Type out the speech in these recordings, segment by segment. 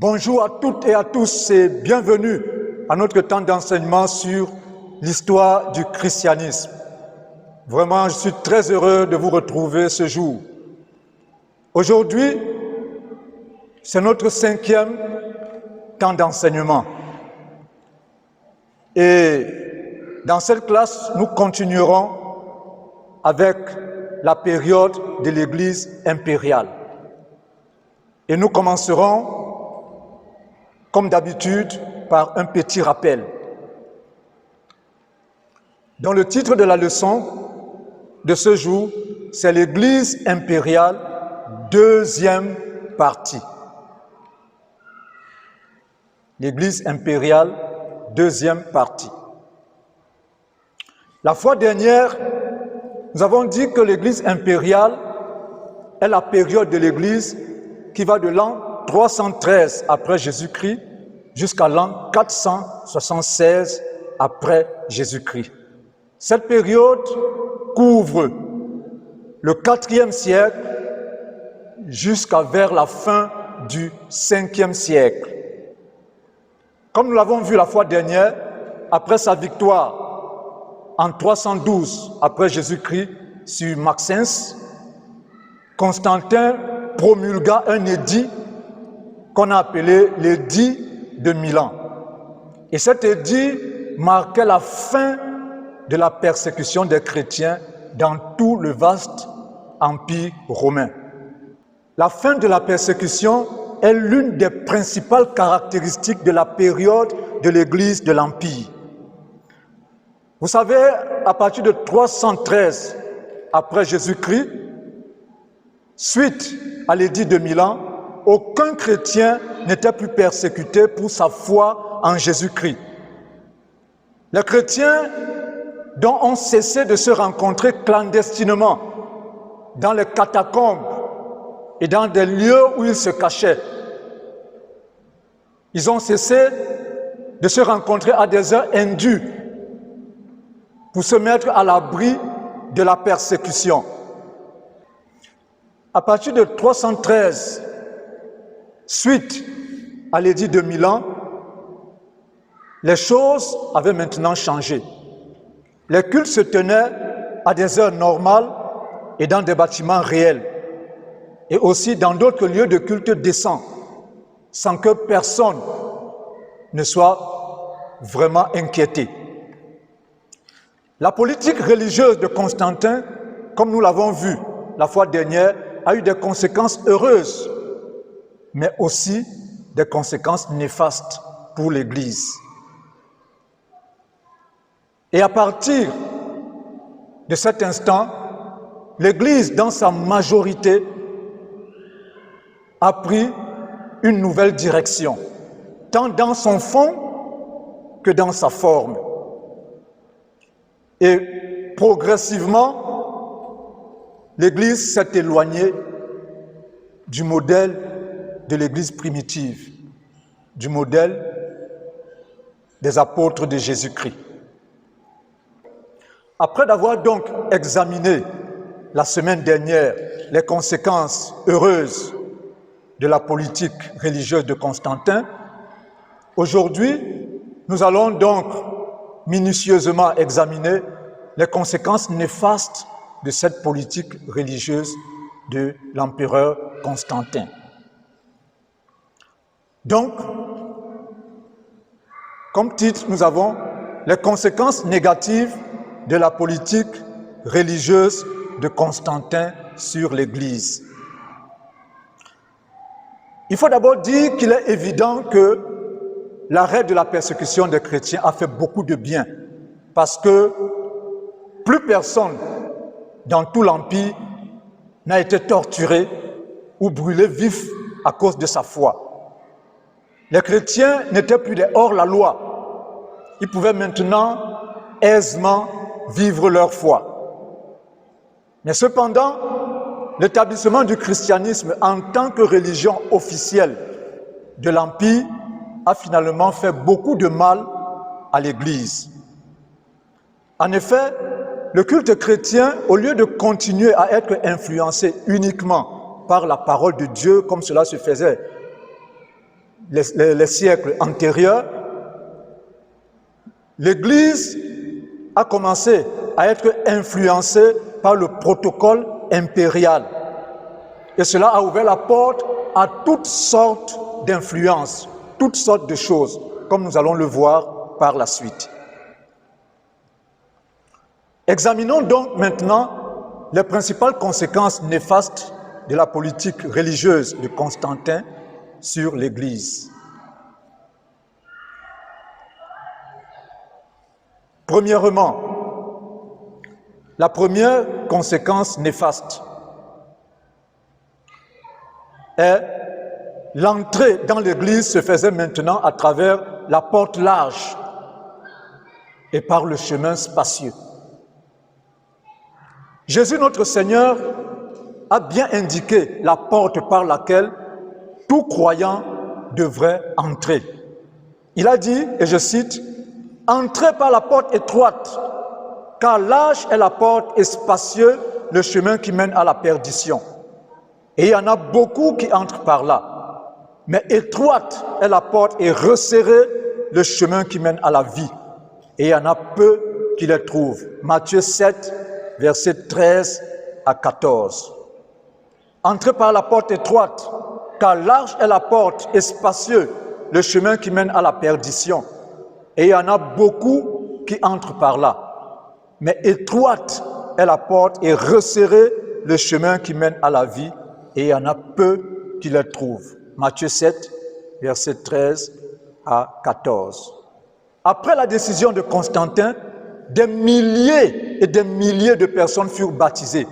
Bonjour à toutes et à tous et bienvenue à notre temps d'enseignement sur l'histoire du christianisme. Vraiment, je suis très heureux de vous retrouver ce jour. Aujourd'hui, c'est notre 5e temps d'enseignement. Et dans cette classe, nous continuerons avec la période de l'Église impériale. Et nous commencerons comme d'habitude, par un petit rappel. Dans le titre de la leçon de ce jour, c'est l'Église impériale, deuxième partie. L'Église impériale, deuxième partie. La fois dernière, nous avons dit que l'Église impériale est la période de l'Église qui va de l'an 313 après Jésus-Christ jusqu'à l'an 476 après Jésus-Christ. Cette période couvre le 4e siècle jusqu'à vers la fin du 5e siècle. Comme nous l'avons vu la fois dernière, après sa victoire en 312 après Jésus-Christ sur Maxence, Constantin promulgua un édit qu'on a appelé l'édit de Milan. Et cet édit marquait la fin de la persécution des chrétiens dans tout le vaste empire romain. La fin de la persécution est l'une des principales caractéristiques de la période de l'Église de l'Empire. Vous savez, à partir de 313 après Jésus-Christ, suite à l'édit de Milan, aucun chrétien n'était plus persécuté pour sa foi en Jésus-Christ. Les chrétiens dont ont cessé de se rencontrer clandestinement dans les catacombes et dans des lieux où ils se cachaient. Ils ont cessé de se rencontrer à des heures indues pour se mettre à l'abri de la persécution. À partir de 313, suite à l'édit de Milan, les choses avaient maintenant changé. Les cultes se tenaient à des heures normales et dans des bâtiments réels, et aussi dans d'autres lieux de culte décents, sans que personne ne soit vraiment inquiété. La politique religieuse de Constantin, comme nous l'avons vu la fois dernière, a eu des conséquences heureuses, mais aussi des conséquences néfastes pour l'Église. Et à partir de cet instant, l'Église, dans sa majorité, a pris une nouvelle direction, tant dans son fond que dans sa forme. Et progressivement, l'Église s'est éloignée du modèle de l'Église primitive, du modèle des apôtres de Jésus-Christ. Après d'avoir donc examiné la semaine dernière les conséquences heureuses de la politique religieuse de Constantin, aujourd'hui, nous allons donc minutieusement examiner les conséquences néfastes de cette politique religieuse de l'empereur Constantin. Donc, comme titre, nous avons les conséquences négatives de la politique religieuse de Constantin sur l'Église. Il faut d'abord dire qu'il est évident que l'arrêt de la persécution des chrétiens a fait beaucoup de bien, parce que plus personne dans tout l'Empire n'a été torturé ou brûlé vif à cause de sa foi. Les chrétiens n'étaient plus des hors-la-loi. Ils pouvaient maintenant aisément vivre leur foi. Mais cependant, l'établissement du christianisme en tant que religion officielle de l'Empire a finalement fait beaucoup de mal à l'Église. En effet, le culte chrétien, au lieu de continuer à être influencé uniquement par la parole de Dieu, comme cela se faisait les siècles antérieurs, l'Église a commencé à être influencée par le protocole impérial. Et cela a ouvert la porte à toutes sortes d'influences, toutes sortes de choses, comme nous allons le voir par la suite. Examinons donc maintenant les principales conséquences néfastes de la politique religieuse de Constantin sur l'Église. Premièrement, la première conséquence néfaste est l'entrée dans l'Église se faisait maintenant à travers la porte large et par le chemin spacieux. Jésus notre Seigneur a bien indiqué la porte par laquelle tout croyant devrait entrer. Il a dit, et je cite, « Entrez par la porte étroite, car large est la porte et spacieux le chemin qui mène à la perdition. Et il y en a beaucoup qui entrent par là. Mais étroite est la porte et resserré le chemin qui mène à la vie. Et il y en a peu qui les trouvent. » Matthieu 7, versets 13 à 14. Entrez par la porte étroite, car large est la porte et spacieux le chemin qui mène à la perdition. Et il y en a beaucoup qui entrent par là. Mais étroite est la porte et resserré le chemin qui mène à la vie. Et il y en a peu qui le trouvent. Matthieu 7, versets 13 à 14. Après la décision de Constantin, des milliers et des milliers de personnes furent baptisées.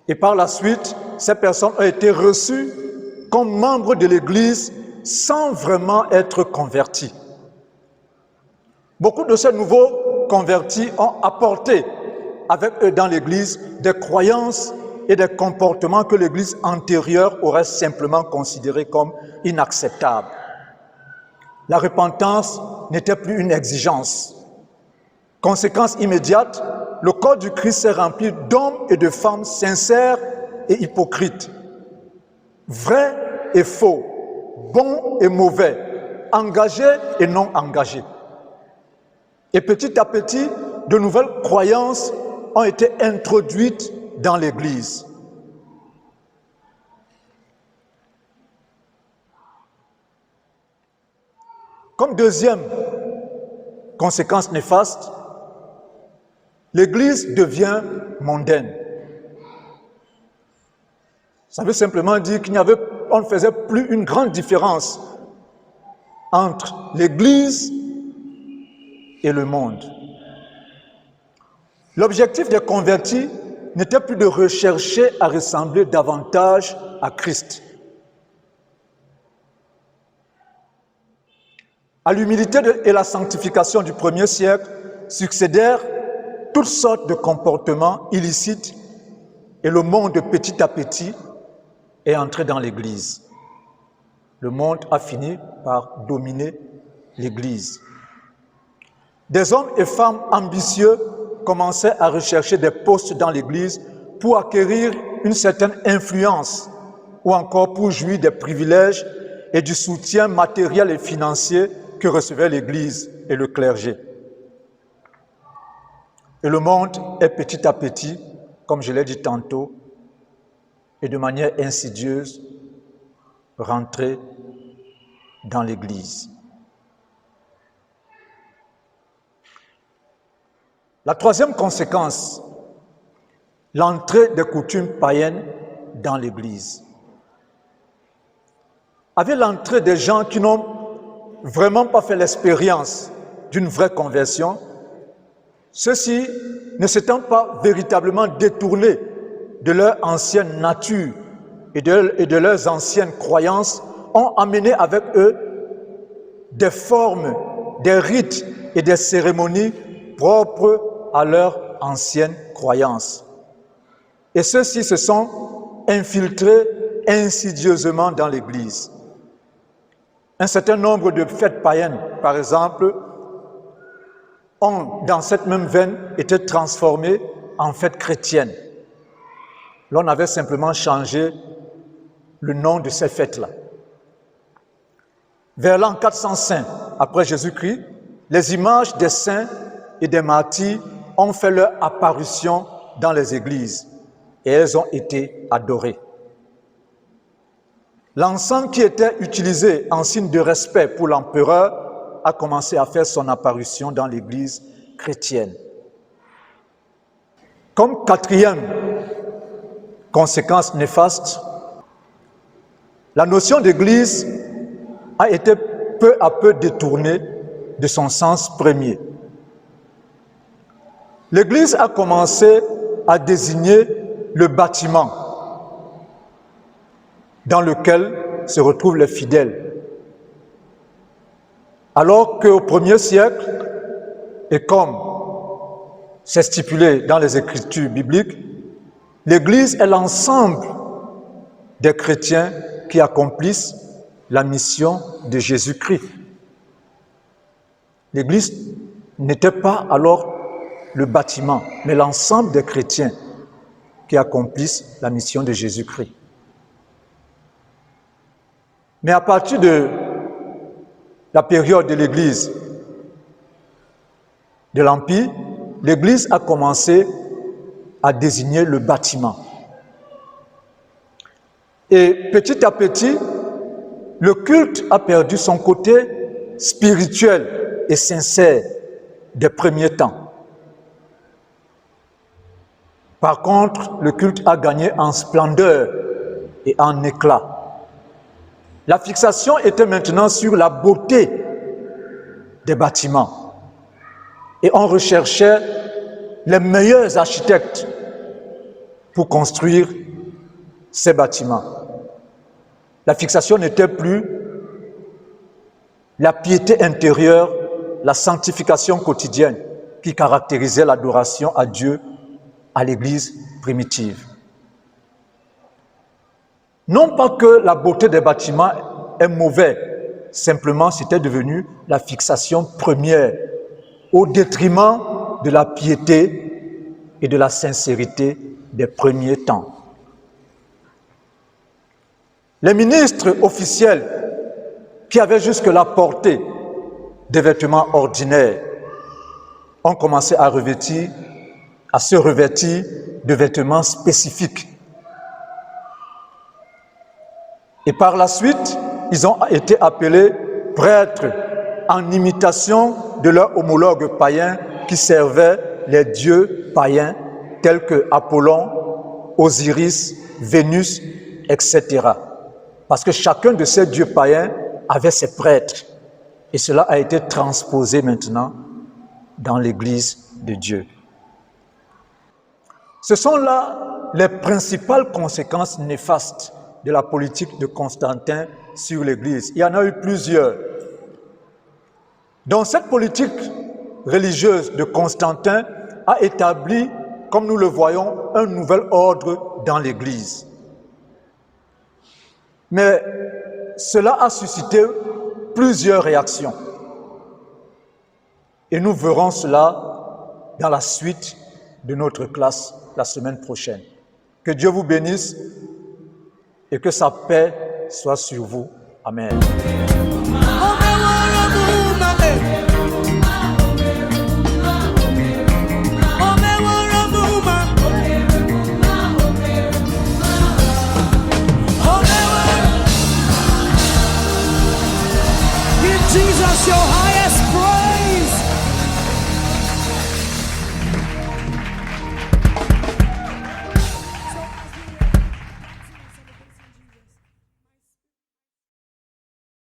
Et par la suite, ces personnes ont été reçues comme membres de l'Église sans vraiment être convertis. Beaucoup de ces nouveaux convertis ont apporté avec eux dans l'Église des croyances et des comportements que l'Église antérieure aurait simplement considérés comme inacceptables. La repentance n'était plus une exigence. Conséquence immédiate, le corps du Christ s'est rempli d'hommes et de femmes sincères et hypocrites, vrais et faux, bons et mauvais, engagés et non engagés. Et petit à petit, de nouvelles croyances ont été introduites dans l'Église. Comme deuxième conséquence néfaste, l'Église devient mondaine. Ça veut simplement dire qu'on ne faisait plus une grande différence entre l'Église et le monde. L'objectif des convertis n'était plus de rechercher à ressembler davantage à Christ. À l'humilité et la sanctification du premier siècle succédèrent toutes sortes de comportements illicites et le monde petit à petit est entré dans l'Église. Le monde a fini par dominer l'Église. Des hommes et femmes ambitieux commençaient à rechercher des postes dans l'Église pour acquérir une certaine influence ou encore pour jouir des privilèges et du soutien matériel et financier que recevait l'Église et le clergé. Et le monde est petit à petit, comme je l'ai dit tantôt, et de manière insidieuse, rentré dans l'Église. La troisième conséquence, l'entrée des coutumes païennes dans l'Église. Avec l'entrée des gens qui n'ont vraiment pas fait l'expérience d'une vraie conversion, ceux-ci, ne s'étant pas véritablement détournés de leur ancienne nature et de leurs anciennes croyances, ont amené avec eux des formes, des rites et des cérémonies propres à leur ancienne croyance. Et ceux-ci se sont infiltrés insidieusement dans l'Église. Un certain nombre de fêtes païennes, par exemple, ont, dans cette même veine, été transformées en fêtes chrétiennes. L'on avait simplement changé le nom de ces fêtes-là. Vers l'an 405 après Jésus-Christ, les images des saints et des martyrs ont fait leur apparition dans les églises et elles ont été adorées. L'encens qui était utilisé en signe de respect pour l'empereur a commencé à faire son apparition dans l'église chrétienne. Comme quatrième conséquence néfaste, la notion d'église a été peu à peu détournée de son sens premier. L'église a commencé à désigner le bâtiment dans lequel se retrouvent les fidèles. Alors qu'au 1er siècle, et comme c'est stipulé dans les Écritures bibliques, l'Église est l'ensemble des chrétiens qui accomplissent la mission de Jésus-Christ. L'Église n'était pas alors le bâtiment, mais l'ensemble des chrétiens qui accomplissent la mission de Jésus-Christ. Mais à partir de la période de l'Église, de l'Empire, l'Église a commencé à désigner le bâtiment. Et petit à petit, le culte a perdu son côté spirituel et sincère des premiers temps. Par contre, le culte a gagné en splendeur et en éclat. La fixation était maintenant sur la beauté des bâtiments. Et on recherchait les meilleurs architectes pour construire ces bâtiments. La fixation n'était plus la piété intérieure, la sanctification quotidienne qui caractérisait l'adoration à Dieu à l'Église primitive. Non pas que la beauté des bâtiments est mauvaise, simplement c'était devenu la fixation première au détriment de la piété et de la sincérité des premiers temps. Les ministres officiels qui avaient jusque-là porté des vêtements ordinaires ont commencé à se revêtir de vêtements spécifiques. Et par la suite, ils ont été appelés prêtres en imitation de leurs homologues païens qui servaient les dieux païens tels que Apollon, Osiris, Vénus, etc. Parce que chacun de ces dieux païens avait ses prêtres. Et cela a été transposé maintenant dans l'Église de Dieu. Ce sont là les principales conséquences néfastes de la politique de Constantin sur l'Église. Il y en a eu plusieurs. Donc cette politique religieuse de Constantin a établi, comme nous le voyons, un nouvel ordre dans l'Église. Mais cela a suscité plusieurs réactions. Et nous verrons cela dans la suite de notre classe la semaine prochaine. Que Dieu vous bénisse et que sa paix soit sur vous. Amen.